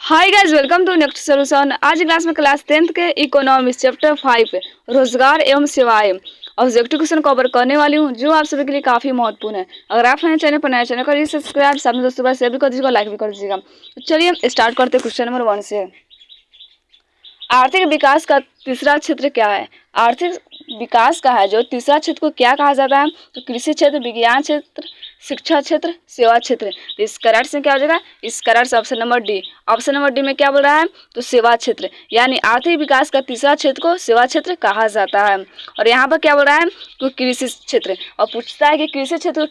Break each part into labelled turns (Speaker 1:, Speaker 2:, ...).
Speaker 1: Hi guys, welcome to next solution. आज class में class 10th के इकोनॉमिक्स चैप्टर 5 रोजगार एवं सेवाएं ऑब्जेक्टिव क्वेश्चन कवर करने वाली हूँ, जो आप सभी के लिए काफी महत्वपूर्ण है। अगर आप नए चैनल पर नए चैनल करिए सब्सक्राइब, साथ में दोस्तों शेयर भी कर दीजिएगा, लाइक भी कर दीजिएगा। तो चलिए स्टार्ट करते हैं क्वेश्चन नंबर 1 से। आर्थिक विकास का तीसरा क्षेत्र क्या है? आर्थिक विकास का है जो तीसरा क्षेत्र को क्या कहा जाता है? तो कृषि क्षेत्र, विज्ञान क्षेत्र, शिक्षा क्षेत्र, सेवा क्षेत्र। तो इस करेक्ट से क्या हो जाएगा? इस करेक्ट से option number D. Option number D में क्या बोल रहा है? तो सेवा क्षेत्र, यानी आर्थिक विकास का तीसरा क्षेत्र को सेवा क्षेत्र कहा जाता है। और यहाँ पर क्या बोल रहा है? तो कृषि क्षेत्र। और पूछता है कि कृषि क्षेत्र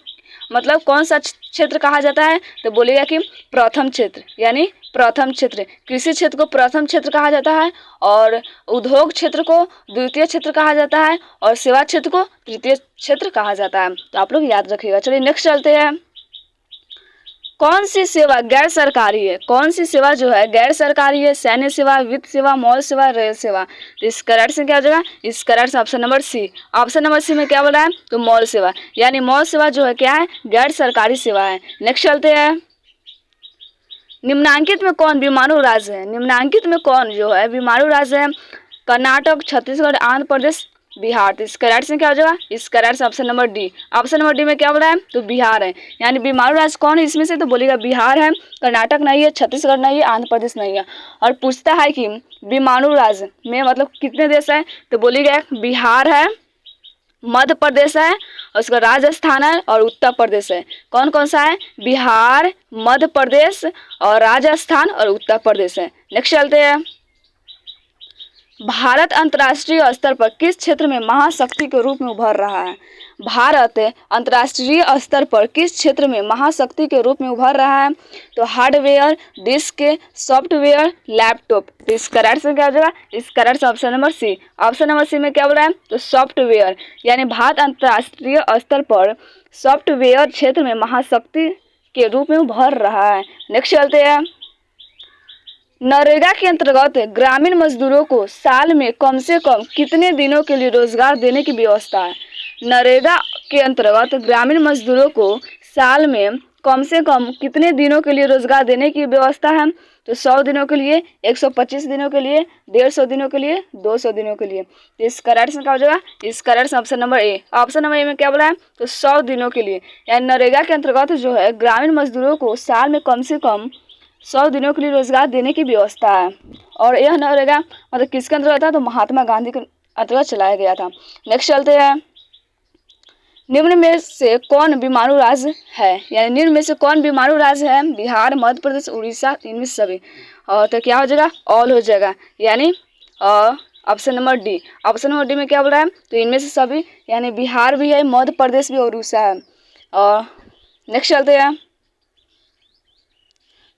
Speaker 1: मतलब कौन सा क्षेत्र कहा जाता है? तो बोलेगा कि प्रथम क्षेत्र, यानी प्रथम क्षेत्र। कृषि क्षेत्र को प्रथम क्षेत्र कहा जाता है, और उद्योग क्षेत्र को द्वितीय क्षेत्र कहा जाता है, और सेवा क्षेत्र को तृतीय क्षेत्र कहा जाता है। तो आप लोग याद रखिएगा। चलिए नेक्स्ट चलते हैं। कौन सी सेवा गैर सरकारी है? कौन सी सेवा जो है गैर सरकारी है? सैन्य सेवा, वित्त सेवा, मॉल सेवा, रेल सेवा। तो इस करेक्ट से क्या हो जाएगा? इस करेक्ट से option number C. Option number C में क्या बोला है? तो मॉल सेवा, यानी मॉल सेवा जो है क्या है? गैर सरकारी सेवा है। नेक्स्ट चलते हैं। निम्नांकित में कौन विमानू राज्य है? निम्नांकित में कौन जो है विमानू राज्य है? कर्नाटक, छत्तीसगढ़, आंध्र प्रदेश, बिहार। तो इस करेक्ट से क्या हो जाएगा? इस करेक्ट से option number D. Option number D में क्या बोल रहा है? तो बिहार है, यानी विमानू राज्य कौन है इसमें से? तो बोलेगा बिहार है, कर्नाटक नहीं है, छत्तीसगढ़ नहीं है, आंध्र प्रदेश नहीं है। और पूछता है कि विमानू राज्य में मतलब कितने देश है? तो बोलेगा बिहार है, मध्य प्रदेश है, और उसका राजस्थान है, और उत्तर प्रदेश है। कौन कौन सा है? बिहार, मध्य प्रदेश, और राजस्थान, और उत्तर प्रदेश है। नेक्स्ट चलते हैं। भारत अंतर्राष्ट्रीय स्तर पर किस क्षेत्र में महाशक्ति के रूप में उभर रहा है? भारत अंतर्राष्ट्रीय स्तर पर किस क्षेत्र में महाशक्ति के रूप में उभर रहा है? तो हार्डवेयर, डिस्क, सॉफ्टवेयर, लैपटॉप। तो इस करेक्ट से क्या हो जाएगा? इस करेक्ट से option number C. Option number C में क्या बोल रहा है? तो सॉफ्टवेयर, यानी भारत अंतर्राष्ट्रीय स्तर पर सॉफ्टवेयर क्षेत्र में महाशक्ति के रूप में उभर रहा है। नेक्स्ट चलते हैं। नरेगा के अंतर्गत ग्रामीण मजदूरों को साल में कम से कम कितने दिनों के लिए रोजगार देने की व्यवस्था है? नरेगा के अंतर्गत ग्रामीण मजदूरों को साल में कम से कम कितने दिनों के लिए रोजगार देने की व्यवस्था है? तो 100 दिनों के लिए, 125 दिनों के लिए, 150 दिनों के लिए, 200 दिनों के लिए। तो इस करेक्ट से क्या हो जाएगा? इस करेक्ट से option number A. Option number A में क्या बोला है? तो 100 दिनों के लिए, यानी नरेगा के अंतर्गत जो है ग्रामीण मजदूरों को साल में कम से कम 100 दिनों के लिए रोजगार देने की व्यवस्था है। और यह नरेगा मतलब किसके अंतर्गत था? तो महात्मा गांधी के अंतर्गत चलाया गया था। नेक्स्ट चलते हैं। निम्न में से कौन विमानू राज्य है? यानी निम्न में से कौन विमानू राज्य है? बिहार, मध्य प्रदेश, उड़ीसा, इनमें से सभी। और तो क्या हो जाएगा? ऑल हो जाएगा, यानी option number D. Option number D में क्या बोल रहा है? तो इनमें से सभी, यानी बिहार भी है, मध्य प्रदेश भी और उड़ीसा है। और नेक्स्ट चलते हैं।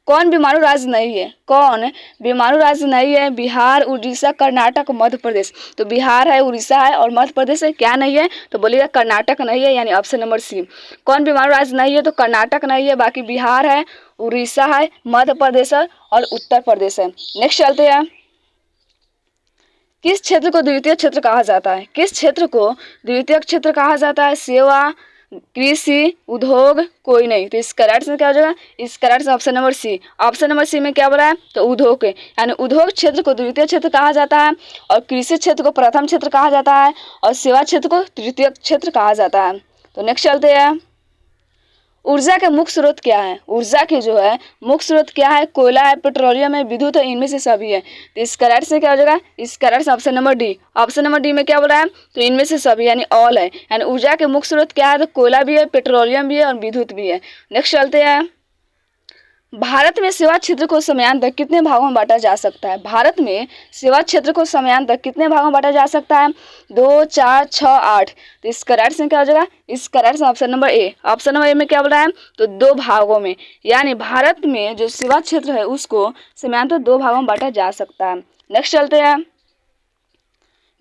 Speaker 1: कौन विमानू राज्य नहीं है? कौन विमानू राज्य नहीं है? बिहार, उड़ीसा, कर्नाटक, मध्य प्रदेश। तो बिहार है, उड़ीसा है, और मध्य प्रदेश है। क्या नहीं है? तो बोलिएगा कर्नाटक नहीं है, यानी ऑप्शन नंबर सी। कौन विमानू राज्य नहीं है? तो कर्नाटक नहीं है, बाकी बिहार है, उड़ीसा है, मध्य प्रदेश है, और उत्तर प्रदेश है। नेक्स्ट चलते हैं। किस क्षेत्र को द्वितीय क्षेत्र कहा जाता है? किस क्षेत्र को द्वितीय क्षेत्र कहा जाता है? सेवा, कृषि, उद्योग, कोई नहीं। तो इस करेक्ट में क्या हो जाएगा? इस करेक्ट से option number C. Option number C में क्या बोला है? तो उद्योग है, यानी उद्योग क्षेत्र को द्वितीय क्षेत्र कहा जाता है, और कृषि क्षेत्र को प्रथम क्षेत्र कहा जाता है, और सेवा क्षेत्र को तृतीय क्षेत्र कहा जाता है। तो नेक्स्ट चलते हैं। ऊर्जा के मुख्य स्रोत क्या है? ऊर्जा के जो है मुख्य स्रोत क्या है? कोयला है, पेट्रोलियम है, विद्युत है, इनमें से सभी है। तो इस करेक्ट से क्या हो जाएगा? इस करेक्ट से option number D. Option number D में क्या बोला है? तो इनमें से सभी, यानी ऑल है। यानी ऊर्जा के मुख्य स्रोत क्या है? तो कोयला भी है, पेट्रोलियम भी है, और विद्युत भी है। नेक्स्ट चलते हैं। भारत में सेवा क्षेत्र को समयांतर कितने भागों में बांटा जा सकता है? भारत में सेवा क्षेत्र को समयांतर कितने भागों में बांटा जा सकता है? 2, 4, 6, 8। तो इस करेक्ट से क्या हो जाएगा? इस करेक्ट से option number A. Option number A में क्या बोल रहा है? तो 2 भागों में, यानी भारत में जो सेवा क्षेत्र है उसको समयांतर 2 भागों में बांटा जा सकता है। नेक्स्ट चलते हैं।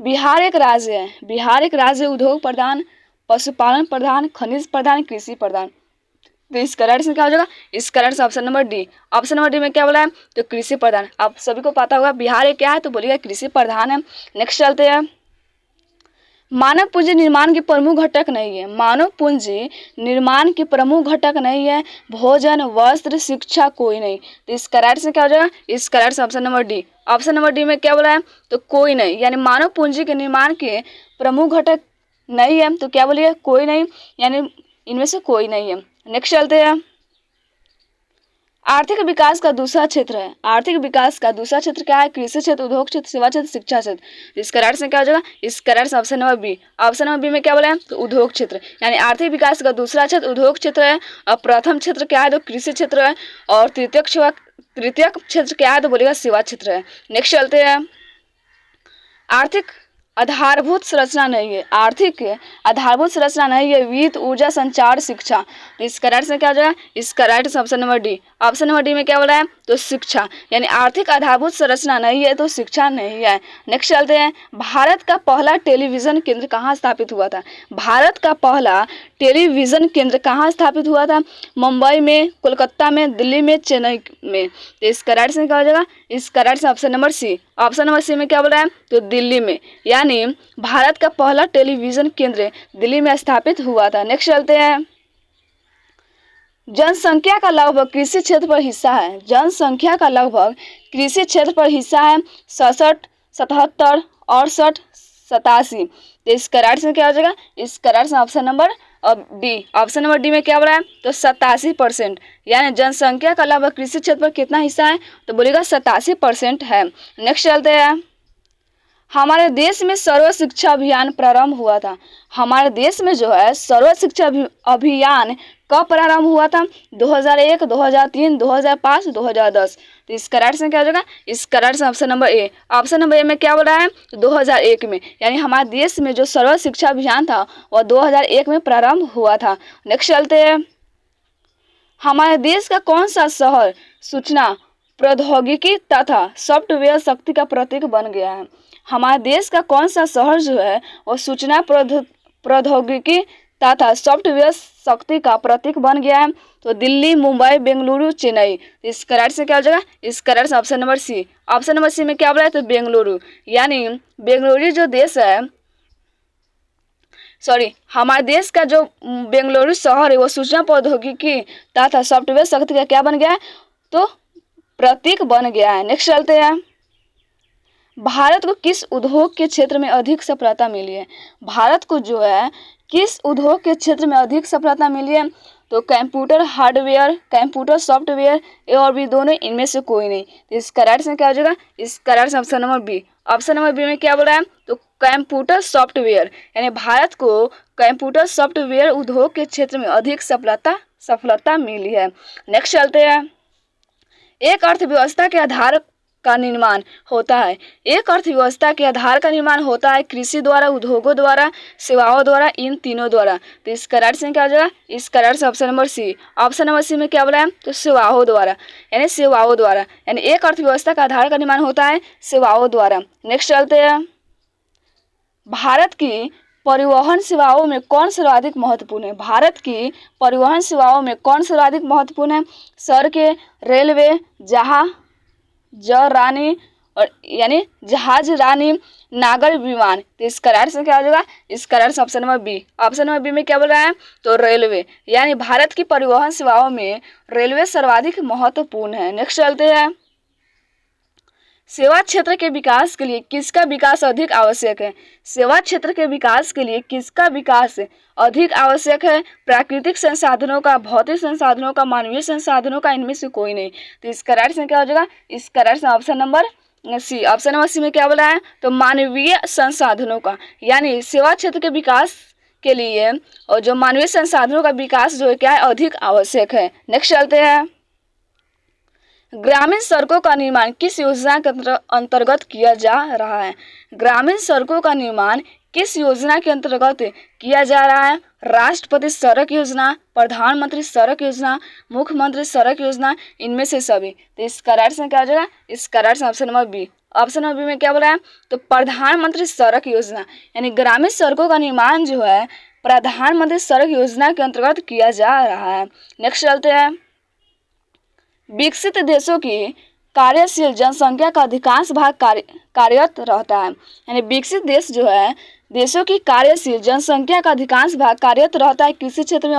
Speaker 1: बिहार एक राज्य है। बिहार एक राज्य उद्योग प्रधान, पशुपालन प्रधान, खनिज प्रधान, कृषि प्रधान। तो इस करेक्ट से क्या हो जाएगा? इस करेक्ट से option number D. Option number D में क्या बोला है? तो कृषि प्रधान। आप सभी को पता होगा बिहार एक क्या है? तो बोलिएगा कृषि प्रधान है। नेक्स्ट चलते हैं। मानव पूंजी निर्माण के प्रमुख घटक नहीं है। मानव पूंजी निर्माण के प्रमुख घटक नहीं है। भोजन, वस्त्र, शिक्षा कोई नहीं। तो इस करेक्ट से क्या हो जाएगा? इस करेक्ट से option number D. Option number D में क्या बोला है? तो कोई नहीं, यानी मानव पूंजी के निर्माण के प्रमुख घटक नहीं है। तो क्या बोलिए? कोई नहीं, यानी इनमें से कोई नहीं है। नेक्स्ट चलते हैं। आर्थिक विकास का दूसरा क्षेत्र है। आर्थिक विकास का दूसरा क्षेत्र क्या है? कृषि क्षेत्र, उद्योग क्षेत्र, सेवा क्षेत्र, शिक्षा क्षेत्र। इस करेक्ट से क्या हो जाएगा? इस correct option number B. Option number B में क्या बोला है? तो उद्योग क्षेत्र, यानी आर्थिक विकास का दूसरा क्षेत्र उद्योग क्षेत्र है। और प्रथम क्षेत्र क्या है? तो कृषि क्षेत्र है। और तृतीय क्षेत्र क्या है? तो बोलेगा सेवा क्षेत्र है। नेक्स्ट चलते हैं। आर्थिक आधारभूत संरचना नहीं है। आर्थिक आधारभूत संरचना नहीं है। वित्त, ऊर्जा, संचार, शिक्षा। तो इस करेक्ट से क्या हो जाएगा? इस करेक्ट से option number D. Option number D में क्या बोला है? तो शिक्षा, यानी आर्थिक आधारभूत संरचना नहीं है तो शिक्षा नहीं है। नेक्स्ट चलते हैं। भारत का पहला टेलीविजन केंद्र कहाँ स्थापित हुआ था? भारत का पहला टेलीविजन केंद्र कहाँ स्थापित हुआ था? मुंबई में, कोलकाता में, दिल्ली में, चेन्नई में। तो इस करेक्ट से क्या हो जाएगा? इस करेक्ट से option number C. Option number C में क्या बोल रहा है? तो दिल्ली में, यानी भारत का पहला टेलीविजन केंद्र दिल्ली में स्थापित हुआ था। नेक्स्ट चलते हैं। जनसंख्या का लगभग कृषि क्षेत्र पर हिस्सा है। जनसंख्या का लगभग कृषि क्षेत्र पर हिस्सा है। 67, 77, 68, 87। तो इस करेक्ट से क्या हो जाएगा? इस करेक्ट से option number D. Option number D में क्या बोला है? तो 87%, यानी जनसंख्या का लगभग कृषि क्षेत्र पर कितना हिस्सा है? तो बोलेगा 87% है। नेक्स्ट चलते हैं। हमारे देश में सर्व शिक्षा अभियान प्रारंभ हुआ था। हमारे देश में जो है सर्व शिक्षा अभियान कब प्रारंभ हुआ था? 2001, 2003, 2005, 2010। तो इस करेक्ट से क्या हो जाएगा? इस करेक्ट से option number A. Option number A में क्या बोल रहा है? तो 2001 में, यानी हमारे देश में जो सर्व शिक्षा अभियान था वह 2001 में प्रारंभ हुआ था। नेक्स्ट चलते हैं। हमारे देश का कौन सा शहर सूचना प्रौद्योगिकी तथा सॉफ्टवेयर शक्ति का प्रतीक बन गया है? हमारे देश का कौन सा शहर जो है वो सूचना प्रौद्योगिकी तथा सॉफ्टवेयर शक्ति का प्रतीक बन गया है? तो दिल्ली, मुंबई, बेंगलुरु, चेन्नई। इस करेक्ट से क्या हो जाएगा? इस करेक्ट से option number C. Option number C में क्या बोला है? तो बेंगलुरु, यानी बेंगलुरु जो देश है, हमारे देश का जो बेंगलुरु शहर है वो सूचना प्रौद्योगिकी तथा सॉफ्टवेयर शक्ति का क्या बन गया है? तो प्रतीक बन गया है। नेक्स्ट चलते हैं। भारत को किस उद्योग के क्षेत्र में अधिक सफलता मिली है? भारत को जो है किस उद्योग के क्षेत्र में अधिक सफलता मिली है? तो कंप्यूटर हार्डवेयर, कंप्यूटर सॉफ्टवेयर, ए और बी दोनों, इनमें से कोई नहीं। तो इस करेक्ट से क्या हो जाएगा? इस करेक्ट से option number B. Option number B में क्या बोल रहा है? तो कंप्यूटर सॉफ्टवेयर, यानी भारत को कंप्यूटर सॉफ्टवेयर उद्योग के क्षेत्र में अधिक सफलता मिली है। नेक्स्ट चलते हैं। एक अर्थव्यवस्था के आधार का निर्माण होता है। एक अर्थव्यवस्था के आधार का निर्माण होता है कृषि द्वारा, उद्योगों द्वारा, सेवाओं द्वारा, इन तीनों द्वारा। तो इस करेक्ट से क्या हो जाएगा? इस करेक्ट से option number C. Option number C में क्या बोला है? तो सेवाओं द्वारा, यानी सेवाओं द्वारा, यानी एक अर्थव्यवस्था का आधार का निर्माण होता है सेवाओं द्वारा। नेक्स्ट चलते हैं। भारत की परिवहन सेवाओं में कौन सर्वाधिक महत्वपूर्ण है? भारत की परिवहन सेवाओं में कौन सर्वाधिक महत्वपूर्ण है? सड़कें, रेलवे, रानी, और यानी जहाज रानी, नागर विमान। तो इस करेक्ट से क्या हो जाएगा? इस करेक्ट से option number B. Option number B में क्या बोल रहा है? तो रेलवे, यानी भारत की परिवहन सेवाओं में रेलवे सर्वाधिक महत्वपूर्ण है। नेक्स्ट चलते हैं। सेवा क्षेत्र के विकास के लिए किसका विकास अधिक आवश्यक है? सेवा क्षेत्र के विकास के लिए किसका विकास अधिक आवश्यक है? प्राकृतिक संसाधनों का, भौतिक संसाधनों का, मानवीय संसाधनों का, इनमें से कोई नहीं। तो इस करेक्ट से क्या हो जाएगा? इस करेक्ट से option number C. Option number C में क्या बोला है? तो मानवीय संसाधनों का, यानी सेवा क्षेत्र के विकास के लिए और जो मानवीय संसाधनों का विकास जो है क्या है? अधिक आवश्यक है। नेक्स्ट चलते हैं। ग्रामीण सड़कों का निर्माण किस योजना के अंतर्गत किया जा रहा है? ग्रामीण सड़कों का निर्माण किस योजना के अंतर्गत किया जा रहा है? राष्ट्रपति सड़क योजना, प्रधानमंत्री सड़क योजना, मुख्यमंत्री सड़क योजना, इनमें से सभी। तो इस करेक्ट से क्या हो जाएगा? इस करेक्ट से option number B. Option number B में क्या बोला है? तो प्रधानमंत्री सड़क योजना, यानी ग्रामीण सड़कों का निर्माण जो है प्रधानमंत्री सड़क योजना के अंतर्गत किया जा रहा है। नेक्स्ट चलते हैं। विकसित देशों की कार्यशील जनसंख्या का अधिकांश भाग कार्यरत रहता है। यानी विकसित देश जो है, देशों की कार्यशील जनसंख्या का अधिकांश भाग कार्यरत रहता है कृषि क्षेत्र में,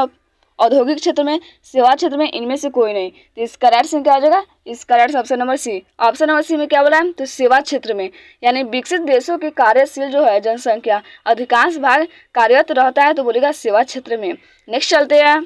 Speaker 1: औद्योगिक क्षेत्र में, सेवा क्षेत्र में, इनमें से कोई नहीं। तो इसका राइट आंसर क्या हो जाएगा? इसका right option number C. Option number C में क्या बोला है? तो सेवा क्षेत्र में। यानी विकसित देशों की कार्यशील जो है जनसंख्या अधिकांश भाग कार्यरत रहता है, तो बोलेगा सेवा क्षेत्र में। नेक्स्ट चलते हैं,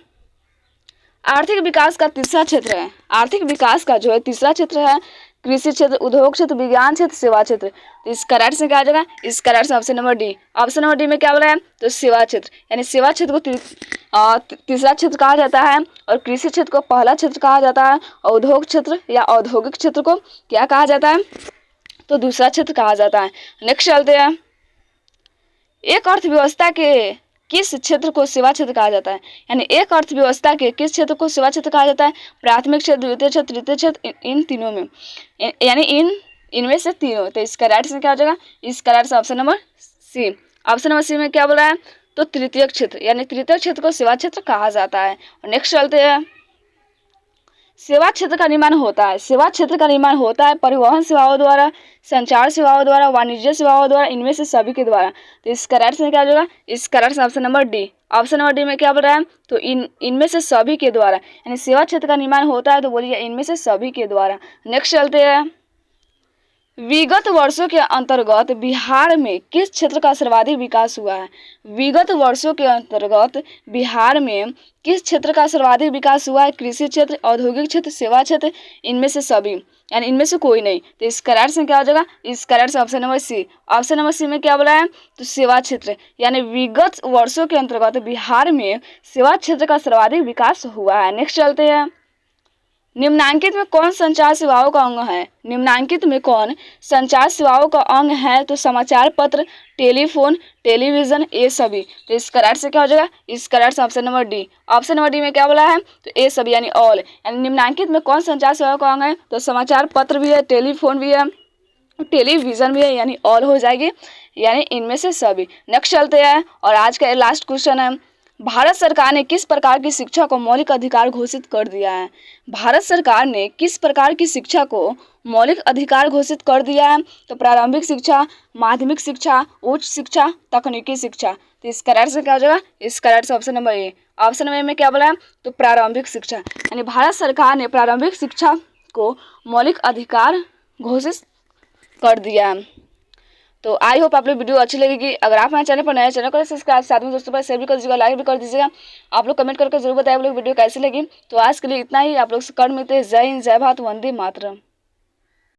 Speaker 1: आर्थिक विकास का तीसरा क्षेत्र है। आर्थिक विकास का जो है तीसरा क्षेत्र है कृषि क्षेत्र, उद्योग क्षेत्र, विज्ञान क्षेत्र, सेवा क्षेत्र। तो इसका राइट से क्या आ जाएगा? इसका right option number D. Option number D में क्या बोला है? तो सेवा क्षेत्र। यानी सेवा क्षेत्र को तीसरा क्षेत्र कहा जाता है, और कृषि क्षेत्र को पहला क्षेत्र कहा जाता है, और उद्योग क्षेत्र या औद्योगिक क्षेत्र को क्या कहा जाता है? तो दूसरा क्षेत्र कहा जाता है। नेक्स्ट चलते हैं, एक अर्थव्यवस्था के किस क्षेत्र को सेवा क्षेत्र कहा जाता है? यानी एक अर्थव्यवस्था के किस क्षेत्र को सेवा क्षेत्र कहा जाता है? प्राथमिक क्षेत्र, द्वितीय क्षेत्र, तृतीय क्षेत्र, इन तीनों में, यानी इनमें से तीनों। तो इसका राइट से क्या हो जाएगा? इसका right option number C. Option number C में क्या बोला है? तो तृतीय क्षेत्र, यानी तृतीय क्षेत्र को सेवा क्षेत्र कहा जाता है। नेक्स्ट चलते हैं, सेवा क्षेत्र का निर्माण होता है। सेवा क्षेत्र का निर्माण होता है परिवहन सेवाओं द्वारा, संचार सेवाओं द्वारा, वाणिज्य सेवाओं द्वारा, इनमें से सभी के द्वारा। तो इसका राइट से क्या हो जाएगा? इसका right option number D. Option number D में क्या बोल रहा है? तो इनमें से सभी के द्वारा, यानी सेवा क्षेत्र का निर्माण होता है, तो बोलिए इनमें से सभी के द्वारा। नेक्स्ट चलते हैं, विगत वर्षों के अंतर्गत बिहार में किस क्षेत्र का सर्वाधिक विकास हुआ है? विगत वर्षों के अंतर्गत बिहार में किस क्षेत्र का सर्वाधिक विकास हुआ है? कृषि क्षेत्र, औद्योगिक क्षेत्र, सेवा क्षेत्र, इनमें से सभी, यानी इनमें से कोई नहीं। तो इस करार से क्या हो जाएगा? इस करार से option number C. Option number C में क्या बोला है? तो सेवा क्षेत्र, यानी विगत वर्षों के अंतर्गत बिहार में सेवा क्षेत्र का सर्वाधिक विकास हुआ है। नेक्स्ट चलते हैं, निम्नांकित में कौन संचार सेवाओं का अंग है? निम्नांकित में कौन संचार सेवाओं का अंग है? तो समाचार पत्र, टेलीफोन, टेलीविजन, ये सभी। तो इस करार से क्या हो जाएगा? इस करार से option number D. Option number D में क्या बोला है? तो ये सभी, यानी ऑल। यानी निम्नांकित में कौन संचार सेवाओं का अंग है? तो समाचार पत्र भी है, टेलीफोन भी है, टेलीविजन भी है, यानी ऑल हो जाएगी, यानी इनमें से सभी। नेक्स्ट चलते हैं, और आज का लास्ट क्वेश्चन है, भारत सरकार ने किस प्रकार की शिक्षा को मौलिक अधिकार घोषित कर दिया है? भारत सरकार ने किस प्रकार की शिक्षा को मौलिक अधिकार घोषित कर दिया है? तो प्रारंभिक शिक्षा, माध्यमिक शिक्षा, उच्च शिक्षा, तकनीकी शिक्षा। तो इस करार से क्या हो जाएगा? इस करार से option number A. Option number A में क्या बोला है? तो प्रारंभिक शिक्षा, यानी भारत सरकार ने प्रारंभिक शिक्षा को मौलिक अधिकार घोषित कर दिया है। तो आई होप आप लोग वीडियो अच्छी लगेगी। अगर आप हमारे चैनल पर नए, चैनल को सब्सक्राइब, साथ में दोस्तों पर शेयर भी कर दीजिएगा, लाइक भी कर दीजिएगा। आप लोग कमेंट करके जरूर बताएं आप लोग वीडियो कैसी लगी। तो आज के लिए इतना ही। आप लोग से कल मिलते हैं। जय हिंद, जय भारत, वंदे मातरम।